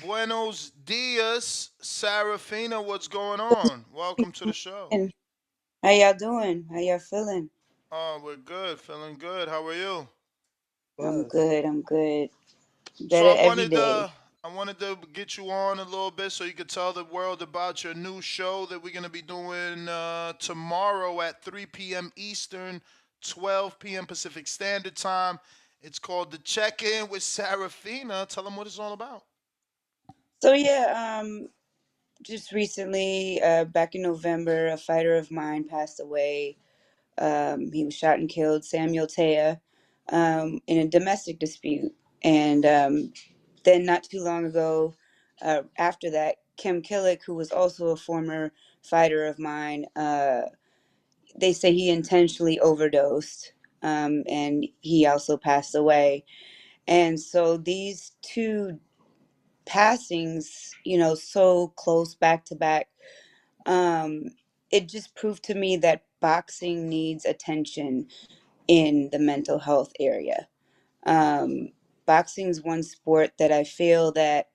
Buenos dias, Fina. What's going on? Welcome to the show. And how y'all doing? How y'all feeling? Oh, we're good, feeling good. How are you? I'm good. I'm good. So Better every day. I wanted to get you on a little bit so you could tell the world about your new show that we're gonna be doing tomorrow at 3 p.m. Eastern, 12 p.m. Pacific Standard Time. It's called The Check-In with Fina. Tell them what it's all about. So just recently, back in November, a fighter of mine passed away. He was shot and killed, Samuel Taya, in a domestic dispute. And then not too long ago, after that, Kim Killick, who was also a former fighter of mine, they say he intentionally overdosed, and he also passed away. And so these two passings, so close back to back, um, it just proved to me that boxing needs attention in the mental health area. Um, Boxing's one sport that I feel that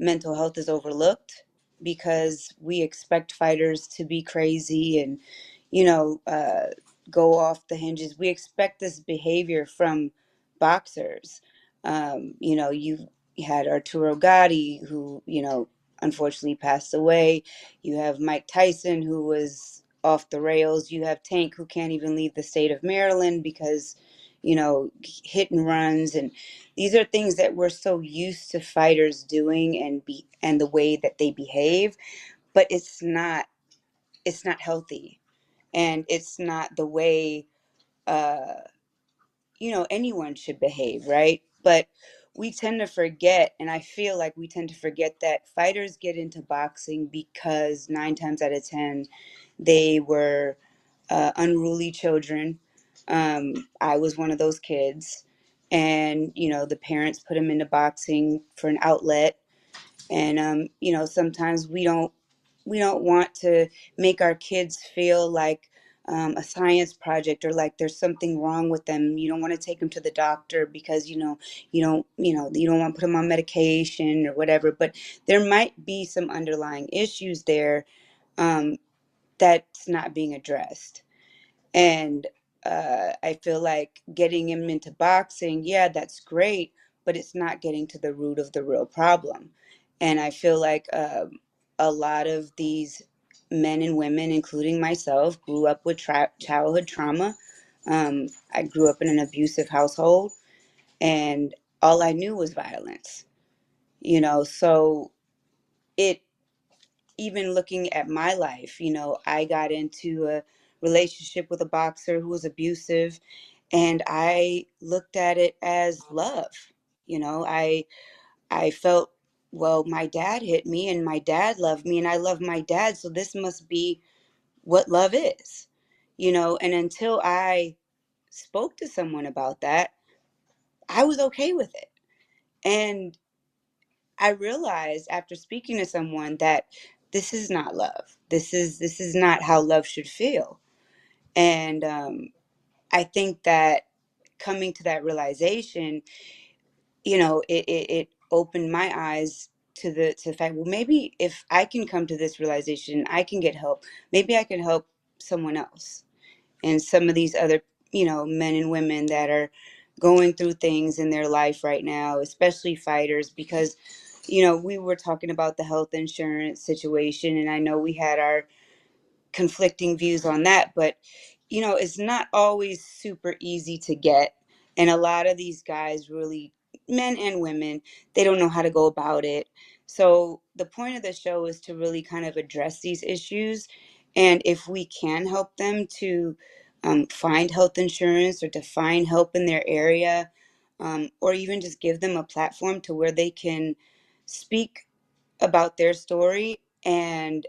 mental health is overlooked because we expect fighters to be crazy and you know uh, go off the hinges. We expect this behavior from boxers. You had Arturo Gatti, who unfortunately passed away. You have Mike Tyson, who was off the rails. You have Tank, who can't even leave the state of Maryland because hit and runs. And these are things that we're so used to fighters doing and the way that they behave, but it's not healthy, and it's not the way uh anyone should behave, right? But we tend to forget, and I feel like we tend to forget that fighters get into boxing because 9 times out of 10 they were unruly children. I was one of those kids, and the parents put them into boxing for an outlet. And sometimes we don't want to make our kids feel like a science project, or like there's something wrong with them. You don't want to take them to the doctor because you don't want to put them on medication or whatever. But there might be some underlying issues there, um, that's not being addressed. And I feel like getting him into boxing, yeah, that's great, but it's not getting to the root of the real problem. And I feel like a lot of these men and women, including myself, grew up with childhood trauma. I grew up in an abusive household, and all I knew was violence. So it even looking at my life, I got into a relationship with a boxer who was abusive, and I looked at it as love. I felt, well, my dad hit me and my dad loved me and I love my dad, so this must be what love is. And until I spoke to someone about that, I was okay with it. And I realized after speaking to someone that this is not love. This is not how love should feel. And I think that coming to that realization, it opened my eyes to the fact, well, maybe if I can come to this realization, I can get help. Maybe I can help someone else, and some of these other men and women that are going through things in their life right now, especially fighters, because we were talking about the health insurance situation, and I know we had our conflicting views on that, but it's not always super easy to get. And a lot of these guys, really, men and women, they don't know how to go about it. So the point of the show is to really kind of address these issues, and if we can help them to find health insurance or to find help in their area, or even just give them a platform to where they can speak about their story, and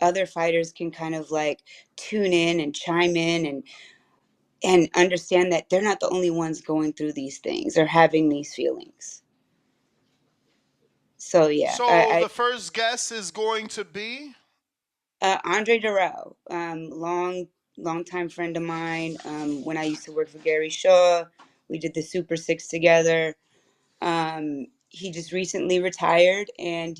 other fighters can kind of like tune in and chime in and understand that they're not the only ones going through these things or having these feelings. So yeah, So the first guest is going to be. Andre Durrell, long time friend of mine. When I used to work for Gary Shaw, we did the Super Six together. he just recently retired, and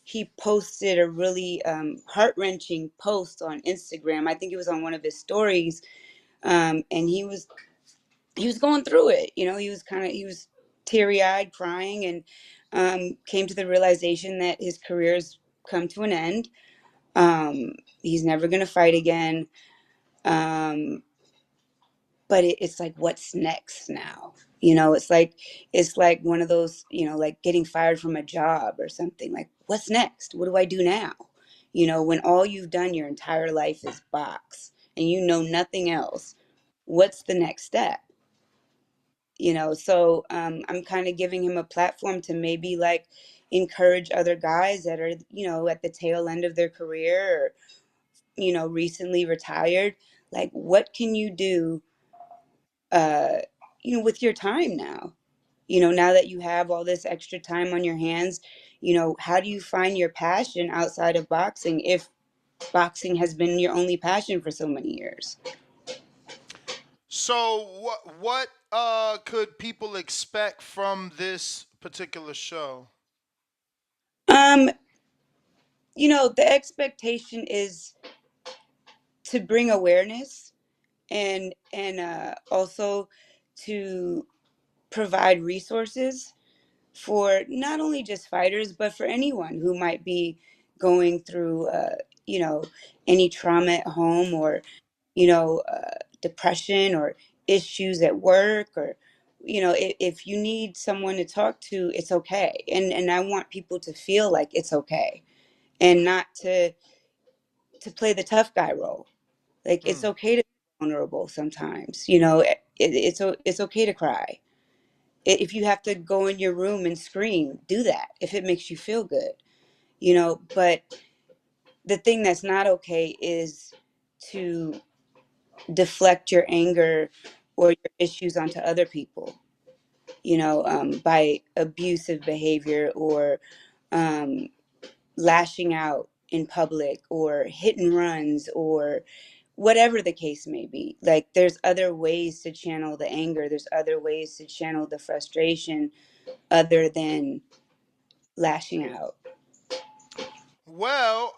he posted a really heart-wrenching post on Instagram. I think it was on one of his stories, and he was going through it. He was teary-eyed, crying, and came to the realization that his career's come to an end. He's never going to fight again. Um, but it's like, what's next now? It's like one of those, like getting fired from a job or something. Like, what's next? What do I do now? When all you've done your entire life is box and you know nothing else, what's the next step? So I'm kind of giving him a platform to maybe like encourage other guys that are, at the tail end of their career, or recently retired. Like, what can you do uh with your time now? Now that you have all this extra time on your hands, how do you find your passion outside of boxing, if boxing has been your only passion for so many years? So what could people expect from this particular show? um the expectation is to bring awareness, and also to provide resources for not only just fighters, but for anyone who might be going through, you know, any trauma at home, or, depression, or issues at work, or, if you need someone to talk to, it's okay. And I want people to feel like it's okay, and not to play the tough guy role. Like, it's Hmm. okay to be vulnerable sometimes. It's okay to cry. If you have to go in your room and scream, do that if it makes you feel good. But the thing that's not okay is to deflect your anger or your issues onto other people, by abusive behavior, or um, lashing out in public, or hit and runs, or whatever the case may be. Like, there's other ways to channel the anger, there's other ways to channel the frustration other than lashing out. Well,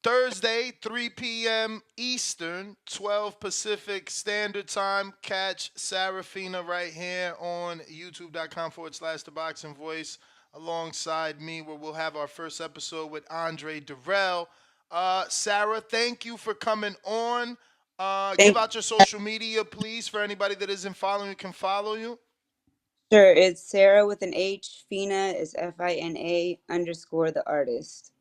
Thursday, 3 p.m. Eastern, 12 Pacific Standard Time. Catch Sarah Fina right here on youtube.com/The Boxing Voice alongside me, where we'll have our first episode with Andre Durrell. Sarah, thank you for coming on. Give Thank out your social media, please, for anybody that isn't following you can follow you. Sure, it's Sarah with an H. Fina is Fina _ the artist.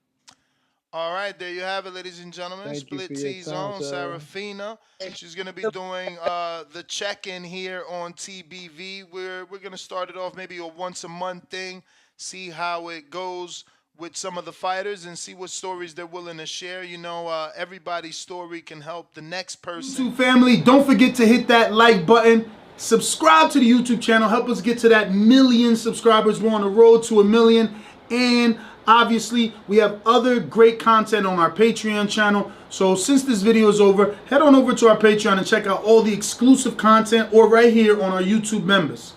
All right, there you have it, ladies and gentlemen. Thank you for Split your T time, Zone, Sarah. Sarafina. She's gonna be So, doing the check-in here on TBV. We're gonna start it off maybe a once a month thing, see how it goes with some of the fighters, and see what stories they're willing to share. Everybody's story can help the next person. YouTube family, don't forget to hit that like button. Subscribe to the YouTube channel. Help us get to that million subscribers. We're on the road to 1 million. And obviously, we have other great content on our Patreon channel. So since this video is over, head on over to our Patreon and check out all the exclusive content, or right here on our YouTube members.